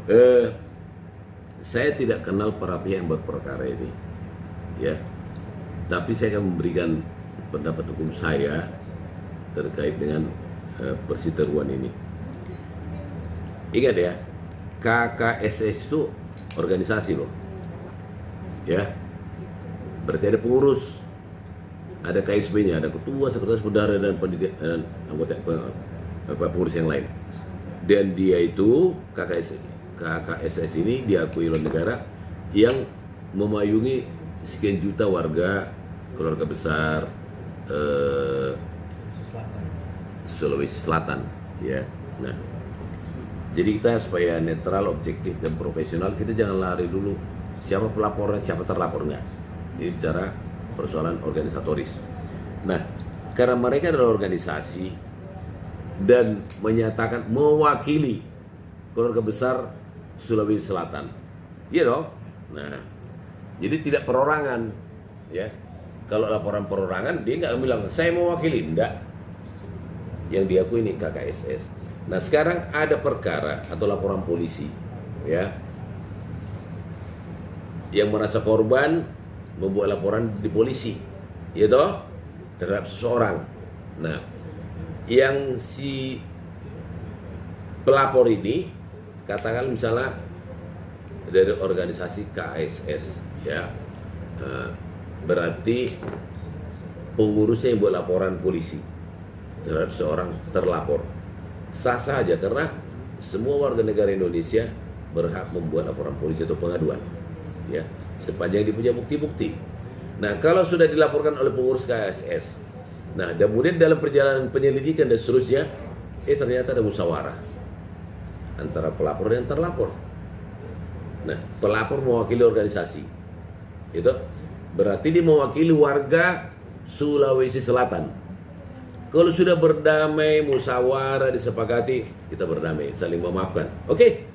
Eh, saya tidak kenal para pihak yang berperkara ini, ya. Tapi saya akan memberikan pendapat hukum saya terkait dengan perseteruan ini. Ingat ya, KKSS itu organisasi loh, ya. Berarti ada pengurus, ada KSB-nya, ada ketua, sekretaris, bendahara dan pendidik dan anggota pengurus yang lain. Dan dia itu KKSS ini diakui oleh negara yang memayungi sekian juta warga, keluarga besar Sulawesi Selatan, ya. Nah, jadi kita supaya netral, objektif dan profesional, kita jangan lari dulu siapa pelapornya, siapa terlapornya. Ini bicara persoalan organisatoris. Nah, karena mereka adalah organisasi dan menyatakan mewakili keluarga besar Sulawesi Selatan, iya dong. Nah, jadi tidak perorangan, ya. Kalau laporan perorangan dia nggak bilang saya mewakili, enggak. Yang diakui ini KKSS. Nah, sekarang ada perkara atau laporan polisi, ya, yang merasa korban membuat laporan di polisi, ya toh, terhadap seseorang. Nah, yang si pelapor ini katakan misalnya dari organisasi KSS, ya, berarti pengurusnya yang buat laporan polisi terhadap seorang terlapor. Sah-sah aja karena semua warga negara Indonesia berhak membuat laporan polisi atau pengaduan, ya, sepanjang dia punya bukti-bukti. Nah, kalau sudah dilaporkan oleh pengurus KSS, nah, kemudian dalam perjalanan penyelidikan dan seterusnya, ternyata ada musyawarah antara pelapor dan terlapor. Nah, pelapor mewakili organisasi, itu berarti dia mewakili warga Sulawesi Selatan. Kalau sudah berdamai, musyawarah, disepakati, kita berdamai, saling memaafkan. Oke.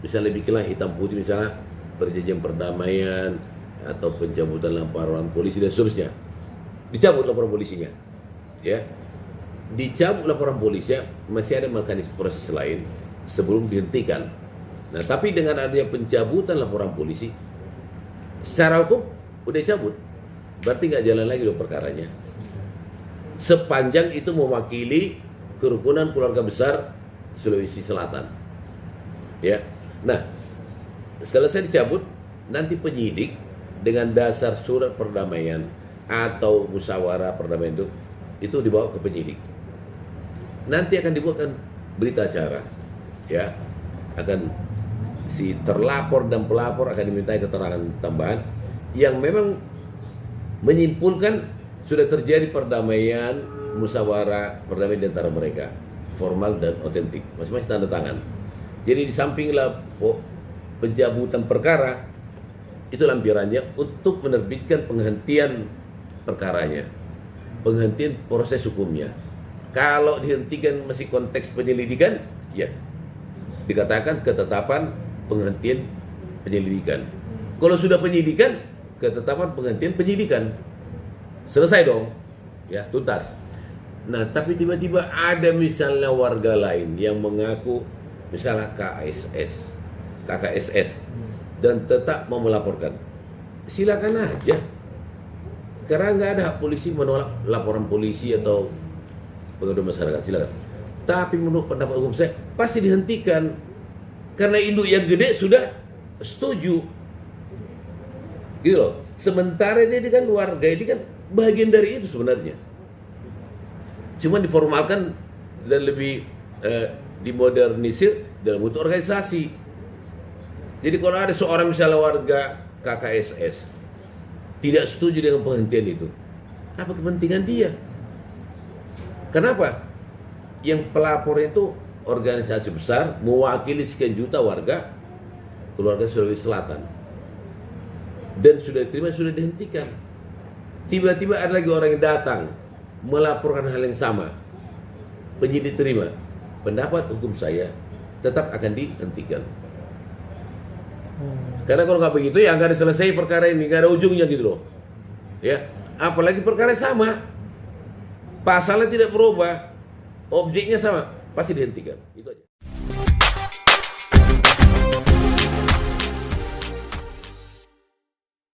Misalnya bikinlah hitam putih, misalnya perjanjian perdamaian atau pencabutan laporan polisi dan seterusnya. Dicabut laporan polisinya, ya. Dicabut laporan polisinya, masih ada mekanisme proses lain sebelum dihentikan. Nah, tapi dengan adanya pencabutan laporan polisi, secara hukum udah cabut, berarti nggak jalan lagi loh perkaranya. Sepanjang itu mewakili kerukunan keluarga besar Sulawesi Selatan, ya. Nah, selesai dicabut, nanti penyidik dengan dasar surat perdamaian atau musyawarah perdamaian itu dibawa ke penyidik. Nanti akan dibuatkan berita acara, ya. Akan si terlapor dan pelapor akan dimintai keterangan tambahan yang memang menyimpulkan sudah terjadi perdamaian, musyawarah, perdamaian di antara mereka, formal dan otentik, masing-masing tanda tangan. Jadi di samping pencabutan perkara, itu lampirannya untuk menerbitkan penghentian perkaranya, penghentian proses hukumnya. Kalau dihentikan masih konteks penyelidikan, ya dikatakan ketetapan penghentian penyelidikan. Kalau sudah penyidikan, ketetapan penghentian penyidikan. Selesai dong, ya, tuntas. Nah, tapi tiba-tiba ada misalnya warga lain yang mengaku misalnya KKSS dan tetap mau melaporkan. Silakan aja. Karena nggak ada hak polisi menolak laporan polisi atau pengaduan masyarakat, silakan. Tapi menurut pendapat hukum saya pasti dihentikan karena induk yang gede sudah setuju, gitu loh. Sementara dia kan warga ini kan bagian dari itu sebenarnya, cuma diformalkan dan lebih dimodernisir dalam bentuk organisasi. Jadi kalau ada seorang misalnya warga KKSS tidak setuju dengan penghentian itu, apa kepentingan dia? Kenapa? Yang pelapor itu organisasi besar mewakili sekian juta warga keluarga Sulawesi Selatan dan sudah diterima, sudah dihentikan. Tiba-tiba ada lagi orang yang datang melaporkan hal yang sama, penyidik terima, pendapat hukum saya tetap akan dihentikan. Karena kalau nggak begitu ya nggak ada selesai perkara ini, nggak ada ujungnya gitu loh, ya. Apalagi perkara sama, pasalnya tidak berubah, objeknya sama, pasti dihentikan. Itu aja.